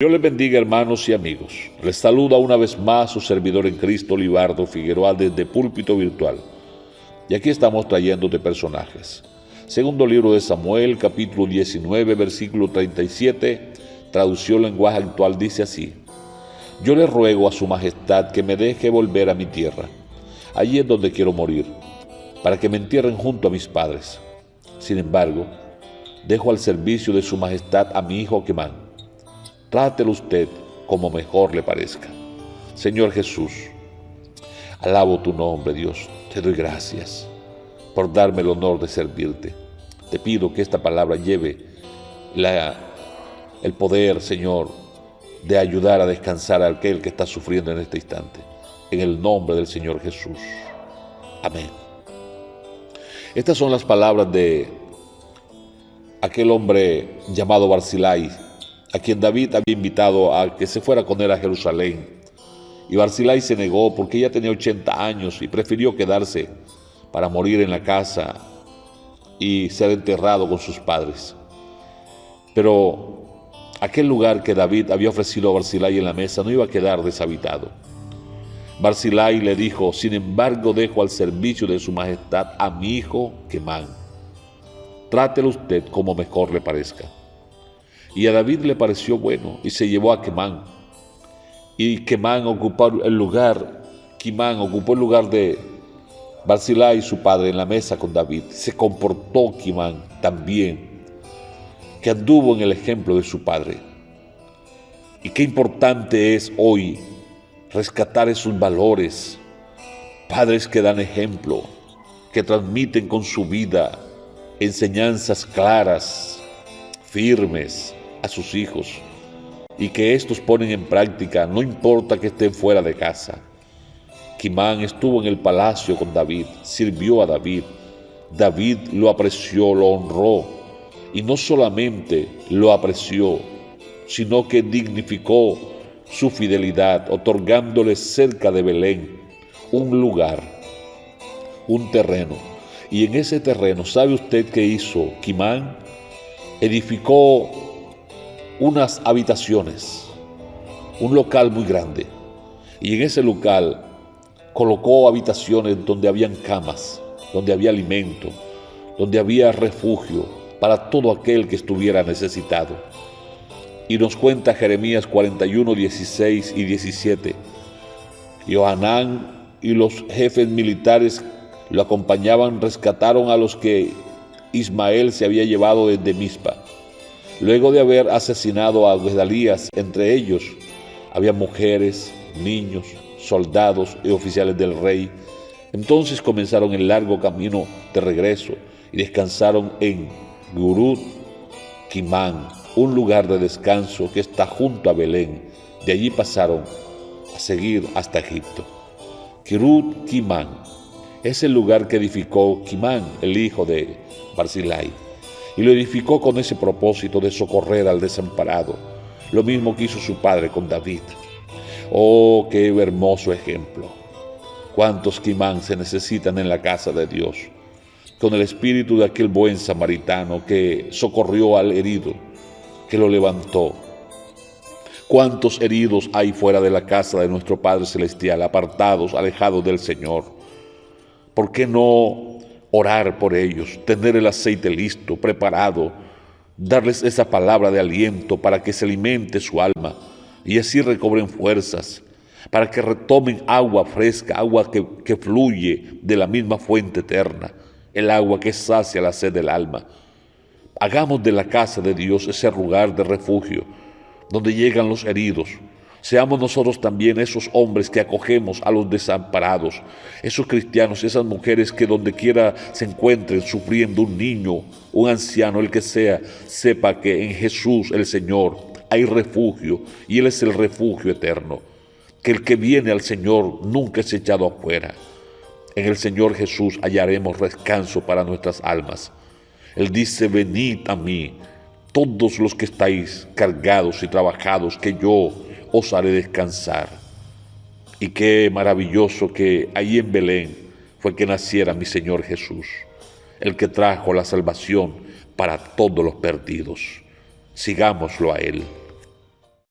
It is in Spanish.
Dios les bendiga, hermanos y amigos. Les saluda una vez más su servidor en Cristo, Libardo Figueroa, desde Púlpito Virtual. Y aquí estamos trayéndote personajes. Segundo libro de Samuel, capítulo 19, versículo 37, traducción lenguaje actual, dice así: Yo le ruego a su majestad que me deje volver a mi tierra. Allí es donde quiero morir, para que me entierren junto a mis padres. Sin embargo, dejo al servicio de su majestad a mi hijo Quemán. Trátelo usted como mejor le parezca. Señor Jesús, alabo tu nombre, Dios. Te doy gracias por darme el honor de servirte. Te pido que esta palabra lleve el poder, Señor, de ayudar a descansar a aquel que está sufriendo en este instante. En el nombre del Señor Jesús. Amén. Estas son las palabras de aquel hombre llamado Barzillai, a quien David había invitado a que se fuera con él a Jerusalén. Y Barzillai se negó porque ella tenía 80 años y prefirió quedarse para morir en la casa y ser enterrado con sus padres. Pero aquel lugar que David había ofrecido a Barzillai en la mesa no iba a quedar deshabitado. Barzillai le dijo: sin embargo, dejo al servicio de su majestad a mi hijo Quemán. Trátelo usted como mejor le parezca. Y a David le pareció bueno y se llevó a Quemán. Y Quemán ocupó el lugar de Barzillai, su padre, en la mesa con David. Se comportó Quemán tan bien, que anduvo en el ejemplo de su padre. Y qué importante es hoy rescatar esos valores. Padres que dan ejemplo, que transmiten con su vida enseñanzas claras, firmes a sus hijos, y que estos ponen en práctica, no importa que estén fuera de casa. Quemán estuvo en el palacio con David, sirvió a David. David lo apreció, lo honró, y no solamente lo apreció, sino que dignificó su fidelidad, otorgándole cerca de Belén un lugar, un terreno. Y en ese terreno, ¿sabe usted qué hizo Quemán? Edificó unas habitaciones, un local muy grande, y en ese local colocó habitaciones donde habían camas, donde había alimento, donde había refugio para todo aquel que estuviera necesitado. Y nos cuenta Jeremías 41, 16 y 17. Johanán y los jefes militares lo acompañaban, rescataron a los que Ismael se había llevado desde Mizpa. Luego de haber asesinado a Gedalías, entre ellos había mujeres, niños, soldados y oficiales del rey. Entonces comenzaron el largo camino de regreso y descansaron en Gurut Quimán, un lugar de descanso que está junto a Belén. De allí pasaron a seguir hasta Egipto. Gurut Quimán es el lugar que edificó Quemán, el hijo de Barzillai, y lo edificó con ese propósito de socorrer al desamparado, lo mismo que hizo su padre con David. Oh, qué hermoso ejemplo. Cuántos Quemán se necesitan en la casa de Dios, con el espíritu de aquel buen samaritano que socorrió al herido, que lo levantó. Cuántos heridos hay fuera de la casa de nuestro Padre Celestial, apartados, alejados del Señor. ¿Por qué no orar por ellos, tener el aceite listo, preparado, darles esa palabra de aliento para que se alimente su alma y así recobren fuerzas, para que retomen agua fresca, agua que fluye de la misma fuente eterna, el agua que sacia la sed del alma? Hagamos de la casa de Dios ese lugar de refugio, donde llegan los heridos. Seamos nosotros también esos hombres que acogemos a los desamparados, esos cristianos, esas mujeres que donde quiera se encuentren sufriendo, un niño, un anciano, el que sea, sepa que en Jesús el Señor hay refugio y Él es el refugio eterno, que el que viene al Señor nunca es echado afuera. En el Señor Jesús hallaremos descanso para nuestras almas. Él dice: venid a mí, todos los que estáis cargados y trabajados, que yo os haré descansar. Y qué maravilloso que ahí en Belén fue que naciera mi Señor Jesús, el que trajo la salvación para todos los perdidos. Sigámoslo a Él.